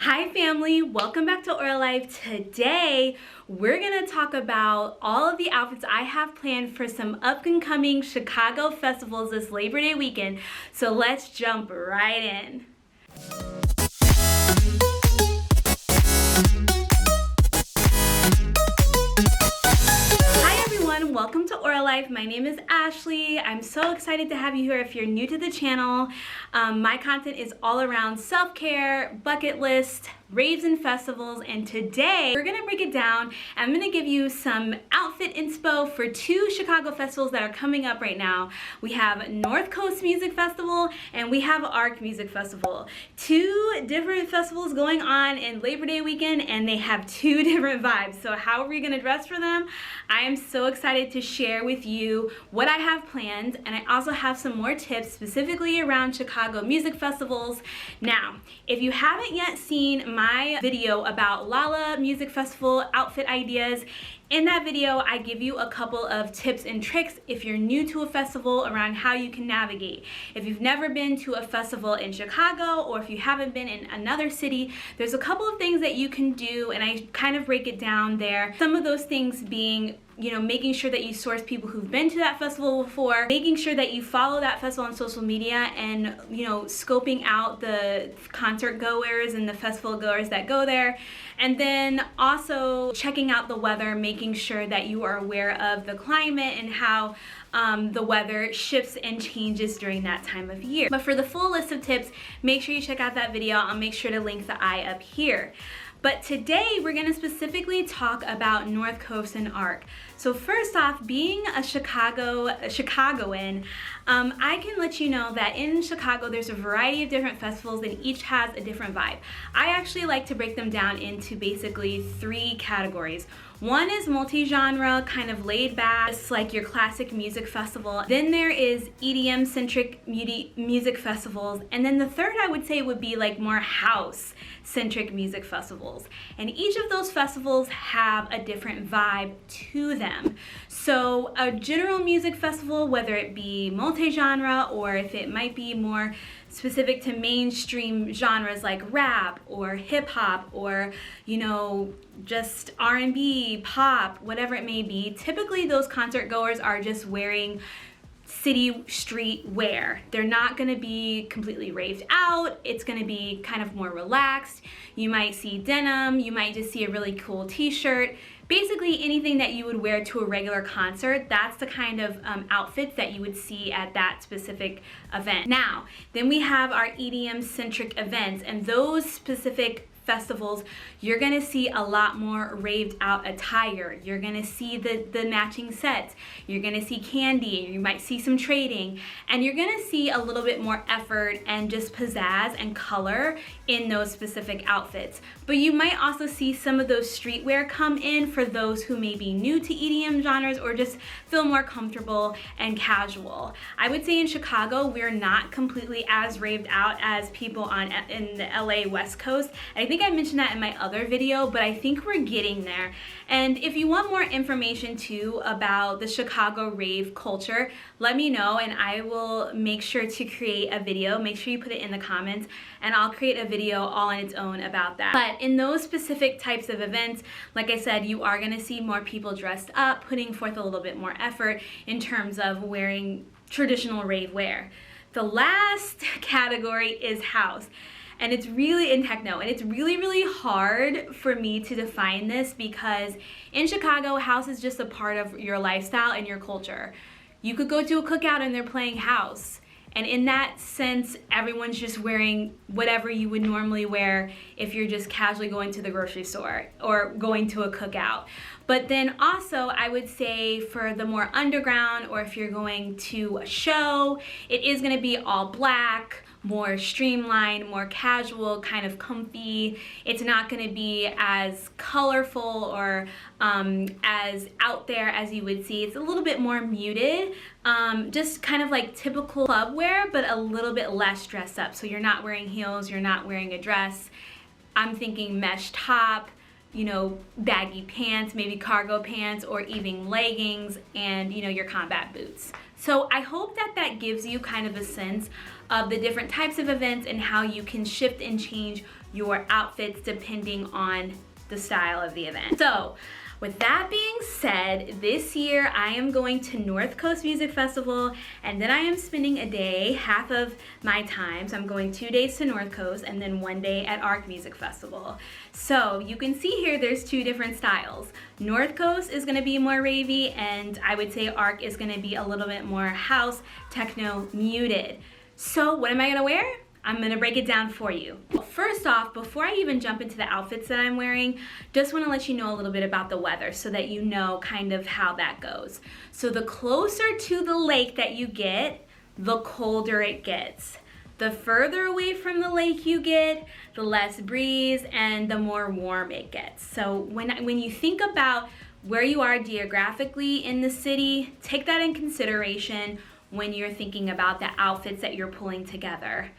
Hi family, welcome back to Oil Life. Today we're gonna talk about all of the outfits I have planned for some up and coming Chicago festivals this Labor Day weekend. So let's jump right in. Welcome to Oil Life. My name is Ashley. I'm so excited to have you here if you're new to the channel. My content is all around self-care, bucket list, raves and festivals, and today we're gonna break it down. I'm gonna give you some outfit inspo for two Chicago festivals that are coming up right now. We have North Coast Music Festival and we have ARC Music Festival. Two different festivals going on in Labor Day weekend and they have two different vibes. So how are we gonna dress for them? I am so excited to share with you what I have planned, and I also have some more tips specifically around Chicago music festivals. Now, if you haven't yet seen my video about Lala Music Festival outfit ideas, in that video, I give you a couple of tips and tricks if you're new to a festival around how you can navigate. If you've never been to a festival in Chicago or if you haven't been in another city, there's a couple of things that you can do, and I kind of break it down there. Some of those things being, making sure that you source people who've been to that festival before, making sure that you follow that festival on social media and, scoping out the concert goers and the festival goers that go there. And then also checking out the weather, making sure that you are aware of the climate and how the weather shifts and changes during that time of year. But for the full list of tips, make sure you check out that video. I'll make sure to link the eye up here. But today we're going to specifically talk about North Coast and ARC. So first off, being a Chicagoan, I can let you know that in Chicago there's a variety of different festivals and each has a different vibe. I actually like to break them down into basically three categories. One is multi-genre, kind of laid back, just like your classic music festival. Then there is EDM-centric music festivals. And then the third I would say would be like more house-centric music festivals. And each of those festivals have a different vibe to them. So a general music festival, whether it be multi-genre or if it might be more specific to mainstream genres like rap or hip hop or, just R&B, pop, whatever it may be, typically those concert goers are just wearing city street wear. They're not going to be completely raved out. It's going to be kind of more relaxed. You might see denim, you might just see a really cool t-shirt. Basically anything that you would wear to a regular concert, that's the kind of outfits that you would see at that specific event. Now, then we have our EDM-centric events, and those specific festivals, you're gonna see a lot more raved out attire. You're gonna see the matching sets. You're gonna see candy. You might see some trading, and you're gonna see a little bit more effort and just pizzazz and color in those specific outfits. But you might also see some of those streetwear come in for those who may be new to EDM genres or just feel more comfortable and casual. I would say in Chicago, we're not completely as raved out as people in the LA West Coast. I think I mentioned that in my other video, but I think we're getting there. And if you want more information too about the Chicago rave culture, let me know and I will make sure to create a video. Make sure you put it in the comments and I'll create a video all on its own about that. But in those specific types of events, like I said, you are gonna see more people dressed up, putting forth a little bit more effort in terms of wearing traditional rave wear. The last category is house. And it's really in techno, and it's really hard for me to define this because in Chicago, house is just a part of your lifestyle and your culture. You could go to a cookout and they're playing house. And in that sense, everyone's just wearing whatever you would normally wear if you're just casually going to the grocery store or going to a cookout. But then also, I would say for the more underground or if you're going to a show, it is gonna be all black, more streamlined, more casual, kind of comfy. It's not going to be as colorful or as out there as you would see. It's a little bit more muted, just kind of like typical club wear, but a little bit less dressed up. So you're not wearing heels, you're not wearing a dress. I'm thinking mesh top, baggy pants, maybe cargo pants, or even leggings and, your combat boots. So I hope that gives you kind of a sense of the different types of events and how you can shift and change your outfits depending on the style of the event. So with that being said, this year I am going to North Coast Music Festival, and then I am spending a day, half of my time. So I'm going 2 days to North Coast and then 1 day at ARC Music Festival. So you can see here there's 2 different styles. North Coast is gonna be more ravey, and I would say ARC is gonna be a little bit more house, techno, muted. So what am I gonna wear? I'm gonna break it down for you. First off, before I even jump into the outfits that I'm wearing, just wanna let you know a little bit about the weather so that you know kind of how that goes. So the closer to the lake that you get, the colder it gets. The further away from the lake you get, the less breeze and the more warm it gets. So when you think about where you are geographically in the city, take that in consideration when you're thinking about the outfits that you're pulling together.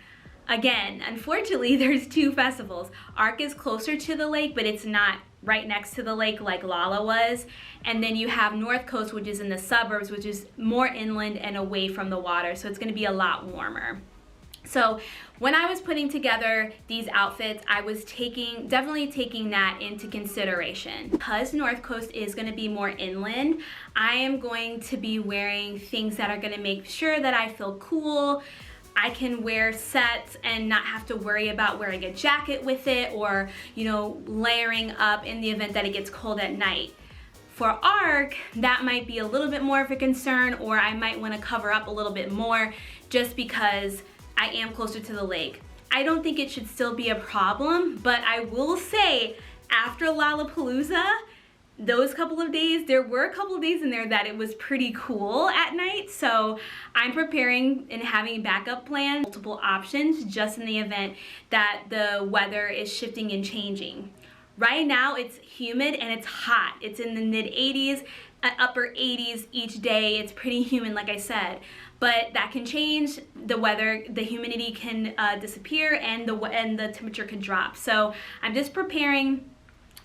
Again, unfortunately, there's 2 festivals. ARC is closer to the lake, but it's not right next to the lake like Lala was. And then you have North Coast, which is in the suburbs, which is more inland and away from the water. So it's gonna be a lot warmer. So when I was putting together these outfits, I was definitely taking that into consideration. Because North Coast is gonna be more inland, I am going to be wearing things that are gonna make sure that I feel cool. I can wear sets and not have to worry about wearing a jacket with it or, you know, layering up in the event that it gets cold at night. For ARC, that might be a little bit more of a concern, or I might want to cover up a little bit more just because I am closer to the lake. I don't think it should still be a problem, but I will say after Lollapalooza, those couple of days, there were a couple of days in there that it was pretty cool at night. So I'm preparing and having backup plans, multiple options just in the event that the weather is shifting and changing. Right now it's humid and it's hot. It's in the mid 80s, upper 80s each day. It's pretty humid, like I said, but that can change. The weather, the humidity can disappear and the temperature can drop. So I'm just preparing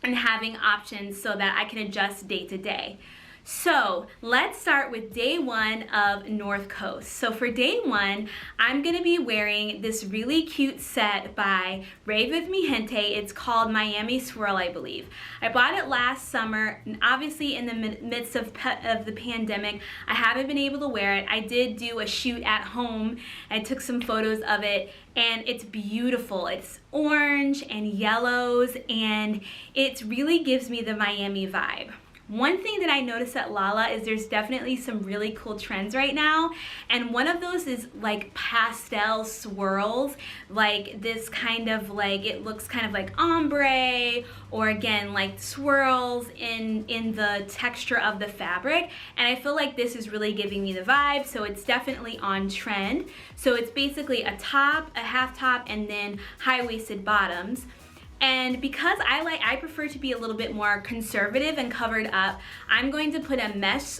and having options so that I can adjust day to day. So let's start with day 1 of North Coast. So for day 1, I'm gonna be wearing this really cute set by Rave With Me Gente. It's called Miami Swirl, I believe. I bought it last summer, and obviously in the midst of the pandemic, I haven't been able to wear it. I did do a shoot at home. I took some photos of it, and it's beautiful. It's orange and yellows, and it really gives me the Miami vibe. One thing that I noticed at Lala is there's definitely some really cool trends right now, and one of those is like pastel swirls, like this kind of like, it looks kind of like ombre, or again like swirls in the texture of the fabric, and I feel like this is really giving me the vibe, so it's definitely on trend. So it's basically a top, a half top, and then high-waisted bottoms. And because I prefer to be a little bit more conservative and covered up, I'm going to put a mesh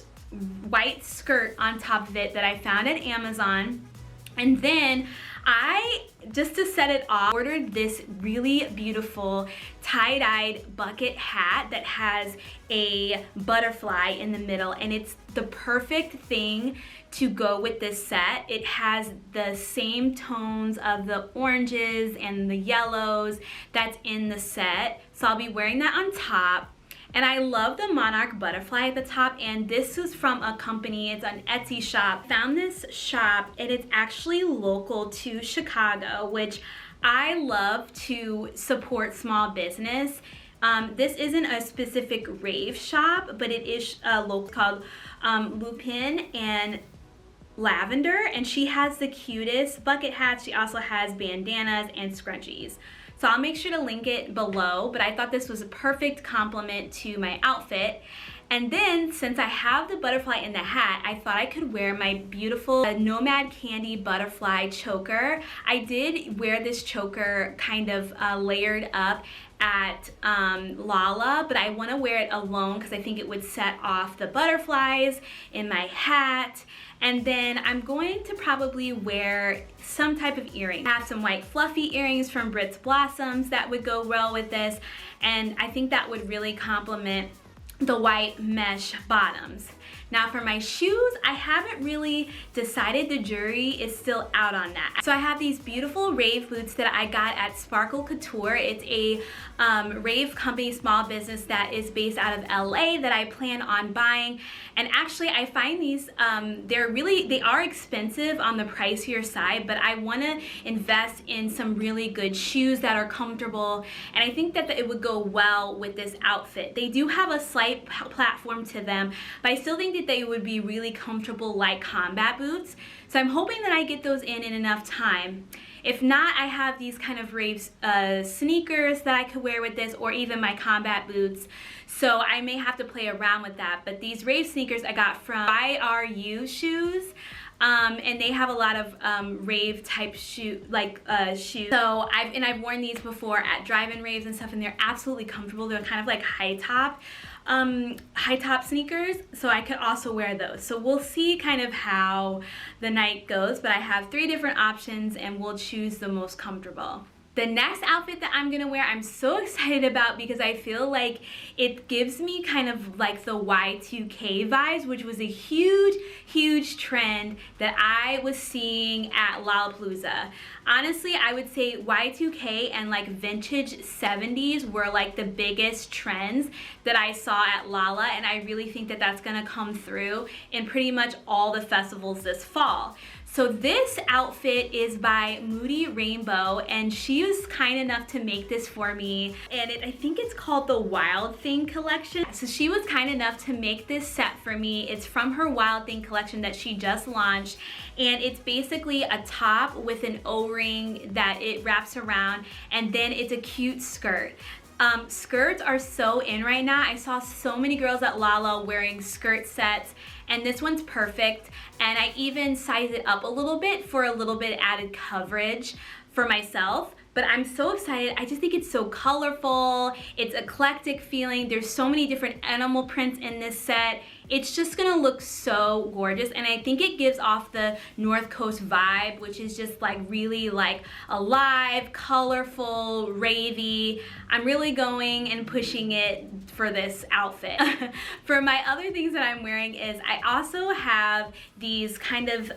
white skirt on top of it that I found at Amazon. And then just to set it off, ordered this really beautiful tie-dyed bucket hat that has a butterfly in the middle, and it's the perfect thing to go with this set. It has the same tones of the oranges and the yellows that's in the set. So I'll be wearing that on top. And I love the monarch butterfly at the top, and this is from a company, it's an Etsy shop. Found this shop, and it's actually local to Chicago, which I love to support small business. This isn't a specific rave shop, but it is local, called Lupin and Lavender, and she has the cutest bucket hats. She also has bandanas and scrunchies. So I'll make sure to link it below, but I thought this was a perfect complement to my outfit. And then, since I have the butterfly in the hat, I thought I could wear my beautiful Nomad Candy butterfly choker. I did wear this choker kind of layered up at Lala, but I want to wear it alone because I think it would set off the butterflies in my hat. And then I'm going to probably wear some type of earring. I have some white fluffy earrings from Brit's Blossoms that would go well with this, and I think that would really complement the white mesh bottoms. Now for my shoes, I haven't really decided. The jury is still out on that. So I have these beautiful Rave boots that I got at Rolita Couture. It's a Rave company, small business that is based out of LA that I plan on buying. And actually I find these, they are expensive on the pricier side, but I want to invest in some really good shoes that are comfortable, and I think that it would go well with this outfit. They do have a slight platform to them, but I still think that they would be really comfortable like combat boots. So I'm hoping that I get those in enough time. If not, I have these kind of Raves sneakers that I could wear with this, or even my combat boots. So I may have to play around with that. But these Rave sneakers I got from IRU shoes. And they have a lot of rave type shoes. So I've worn these before at drive-in raves and stuff, and they're absolutely comfortable. They're kind of like high top sneakers, so I could also wear those. So we'll see kind of how the night goes, but I have 3 different options and we'll choose the most comfortable. The next outfit that I'm gonna wear, I'm so excited about because I feel like it gives me kind of like the Y2K vibes, which was a huge trend that I was seeing at Lollapalooza. Honestly, I would say Y2K and like vintage 70s were like the biggest trends that I saw at Lolla, and I really think that that's gonna come through in pretty much all the festivals this fall. So this outfit is by Moody Rainbow, and she was kind enough to make this for me, and I think it's called the Wild Thing collection. So she was kind enough to make this set for me. It's from her Wild Thing collection that she just launched, and it's basically a top with an O-ring that it wraps around, and then it's a cute skirt. Skirts are so in right now. I saw so many girls at Lolla wearing skirt sets, and this one's perfect. And I even sized it up a little bit for a little bit added coverage for myself. But I'm so excited. I just think it's so colorful. It's eclectic feeling. There's so many different animal prints in this set. It's just gonna look so gorgeous, and I think it gives off the North Coast vibe, which is just like really like alive, colorful, ravey. I'm really going and pushing it for this outfit. For my other things that I'm wearing is I also have these kind of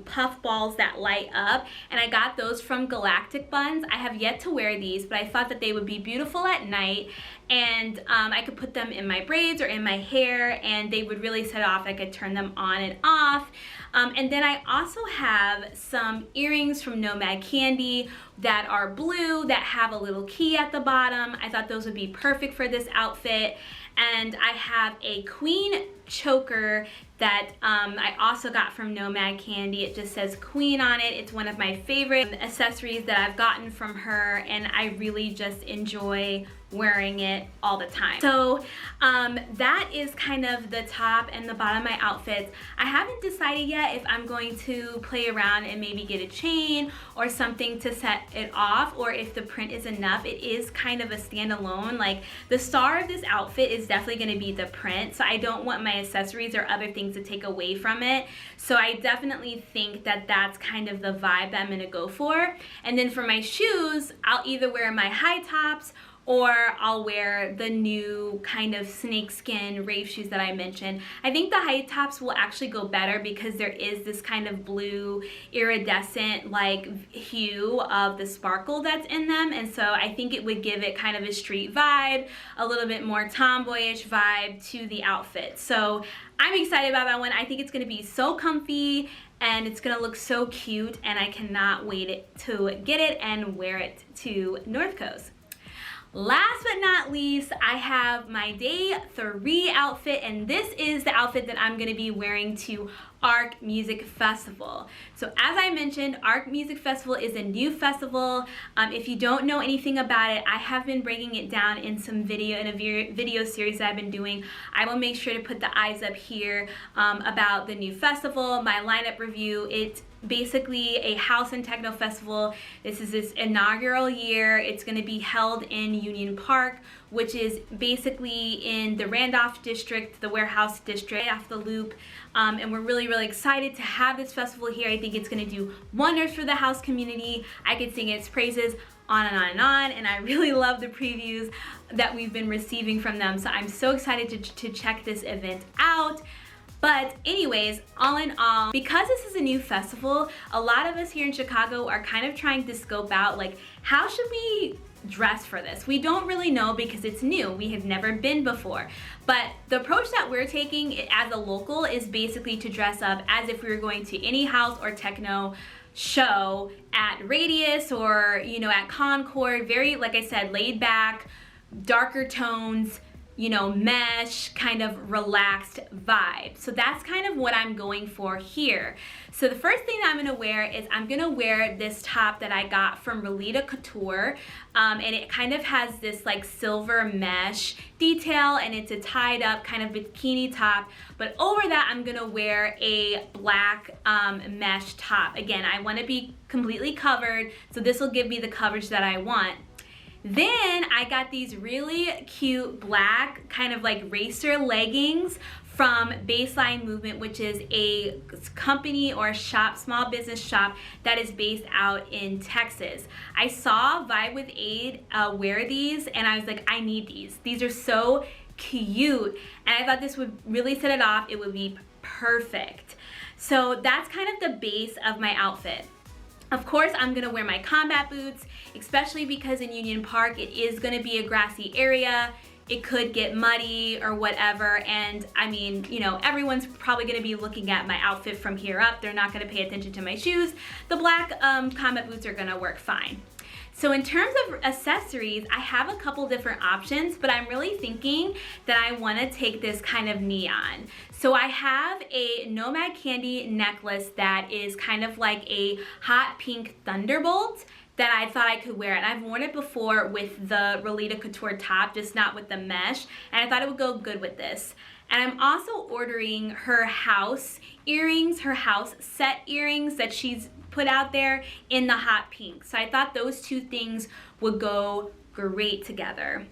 puff balls that light up, and I got those from Galactic Buns. I have yet to wear these, but I thought that they would be beautiful at night, and I could put them in my braids or in my hair, and they would really set off. I could turn them on and off. And then I also have some earrings from Nomad Candy that are blue, that have a little key at the bottom. I thought those would be perfect for this outfit. And I have a queen choker that I also got from Nomad Candy. It just says Queen on it. It's one of my favorite accessories that I've gotten from her, and I really just enjoy wearing it all the time. So that is kind of the top and the bottom of my outfits. I haven't decided yet if I'm going to play around and maybe get a chain or something to set it off, or if the print is enough. It is kind of a standalone. Like, the star of this outfit is definitely going to be the print, so I don't want my accessories or other things to take away from it. So I definitely think that that's kind of the vibe that I'm going to go for. And then for my shoes, I'll either wear my high tops or I'll wear the new kind of snakeskin rave shoes that I mentioned. I think the high tops will actually go better because there is this kind of blue iridescent like hue of the sparkle that's in them, and so I think it would give it kind of a street vibe, a little bit more tomboyish vibe to the outfit. So I'm excited about that one. I think it's gonna be so comfy and it's gonna look so cute, and I cannot wait to get it and wear it to North Coast. Last but not least, I have my day 3 outfit, and this is the outfit that I'm going to be wearing to ARC Music Festival. So as I mentioned, ARC Music Festival is a new festival. If you don't know anything about it, I have been breaking it down in some video series that I've been doing. I will make sure to put the eyes up here about the new festival, my lineup review. It's basically a house and techno festival. This is its inaugural year. It's going to be held in Union Park, which is basically in the Randolph district, the warehouse district, right off the loop. And we're really excited to have this festival here. I think it's going to do wonders for the house community. I could sing its praises on and on and on, and I really love the previews that we've been receiving from them. So I'm so excited to check this event out. But anyways, all in all, because this is a new festival, a lot of us here in Chicago are kind of trying to scope out like, how should we dress for this? We don't really know because it's new. We have never been before. But the approach that we're taking as a local is basically to dress up as if we were going to any house or techno show at Radius or, you know, at Concord. Very, like I said, laid back, darker tones, you know, mesh, kind of relaxed vibe. So that's kind of what I'm going for here. So the first thing that I'm gonna wear is I'm gonna wear this top that I got from Rolita Couture. And it kind of has this like silver mesh detail, and it's a tied up kind of bikini top. But over that, I'm gonna wear a black mesh top. Again, I wanna be completely covered, so this will give me the coverage that I want. Then I got these really cute black kind of like racer leggings from Baseline Movement, which is a company or a shop, small business shop that is based out in Texas. I saw Vibe with Aid wear these, and I was like, I need these. These are so cute, and I thought this would really set it off. It would be perfect. So that's kind of the base of my outfit. Of course, I'm gonna wear my combat boots, especially because in Union Park, it is gonna be a grassy area. It could get muddy or whatever. And I mean, you know, everyone's probably gonna be looking at my outfit from here up. They're not gonna pay attention to my shoes. The black combat boots are gonna work fine. So in terms of accessories, I have a couple different options, but I'm really thinking that I wanna take this kind of neon. So I have a Nomad Candy necklace that is kind of like a hot pink thunderbolt that I thought I could wear. And I've worn it before with the Rolita Couture top, just not with the mesh. And I thought it would go good with this. And I'm also ordering her house earrings, her house set earrings that she's put out there in the hot pink. So I thought those two things would go great together.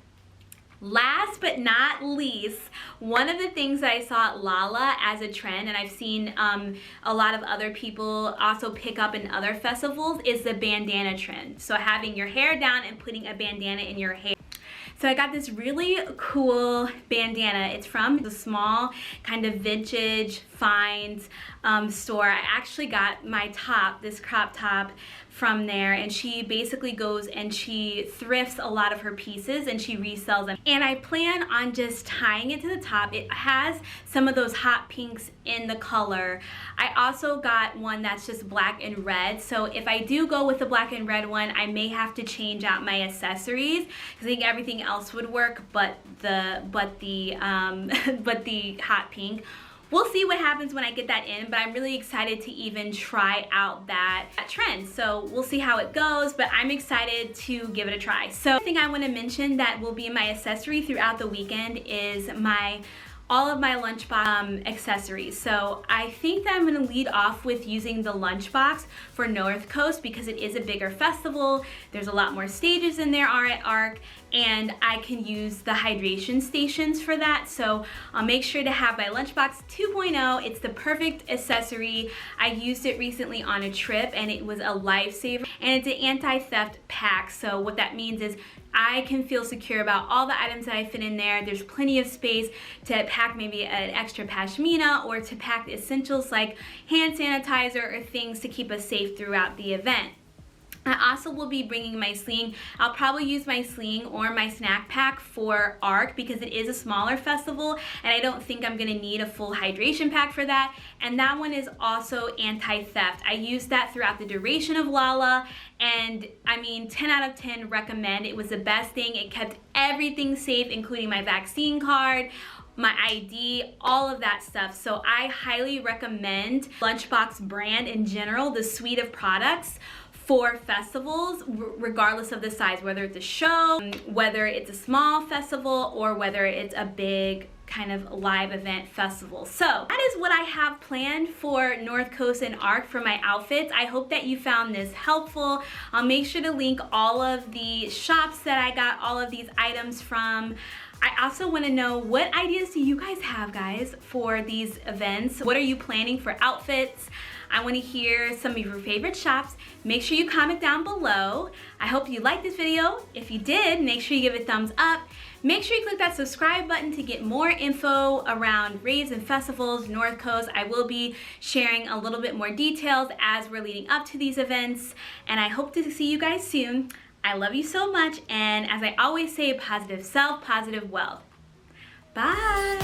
Last but not least, one of the things that I saw at Lala as a trend, and I've seen a lot of other people also pick up in other festivals, is the bandana trend. So having your hair down and putting a bandana in your hair. So I got this really cool bandana. It's from the small kind of vintage finds store. I actually got my top, this crop top, from there, and she basically goes and she thrifts a lot of her pieces and she resells them. And I plan on just tying it to the top. It has some of those hot pinks in the color. I also got one that's just black and red. So if I do go with the black and red one, I may have to change out my accessories because I think everything else would work, but the hot pink. We'll see what happens when I get that in, but I'm really excited to even try out that trend. So we'll see how it goes, but I'm excited to give it a try. So the thing I want to mention that will be my accessory throughout the weekend is all of my lunchbox accessories. So I think that I'm gonna lead off with using the lunchbox for North Coast because it is a bigger festival. There's a lot more stages than there are at ARC, and I can use the hydration stations for that. So I'll make sure to have my lunchbox 2.0. It's the perfect accessory. I used it recently on a trip and it was a lifesaver, and it's an anti-theft pack. So what that means is I can feel secure about all the items that I fit in there. There's plenty of space to pack maybe an extra pashmina or to pack essentials like hand sanitizer or things to keep us safe throughout the event. I also will be bringing my sling. I'll probably use my sling or my snack pack for ARC because it is a smaller festival and I don't think I'm gonna need a full hydration pack for that. And that one is also anti-theft. I used that throughout the duration of Lala, and I mean 10 out of 10 recommend. It was the best thing. It kept everything safe, including my vaccine card, my ID, all of that stuff. So I highly recommend Lunchbox brand in general, the suite of products for festivals, regardless of the size, whether it's a show, whether it's a small festival, or whether it's a big kind of live event festival. So that is what I have planned for North Coast and ARC for my outfits. I hope that you found this helpful. I'll make sure to link all of the shops that I got all of these items from. I also want to know, what ideas do you guys have, guys, for these events? What are you planning for outfits? I want to hear some of your favorite shops. Make sure you comment down below. I hope you liked this video. If you did, make sure you give it a thumbs up. Make sure you click that subscribe button to get more info around raves and festivals, North Coast. I will be sharing a little bit more details as we're leading up to these events, and I hope to see you guys soon. I love you so much, and as I always say, positive self, positive wealth. Bye.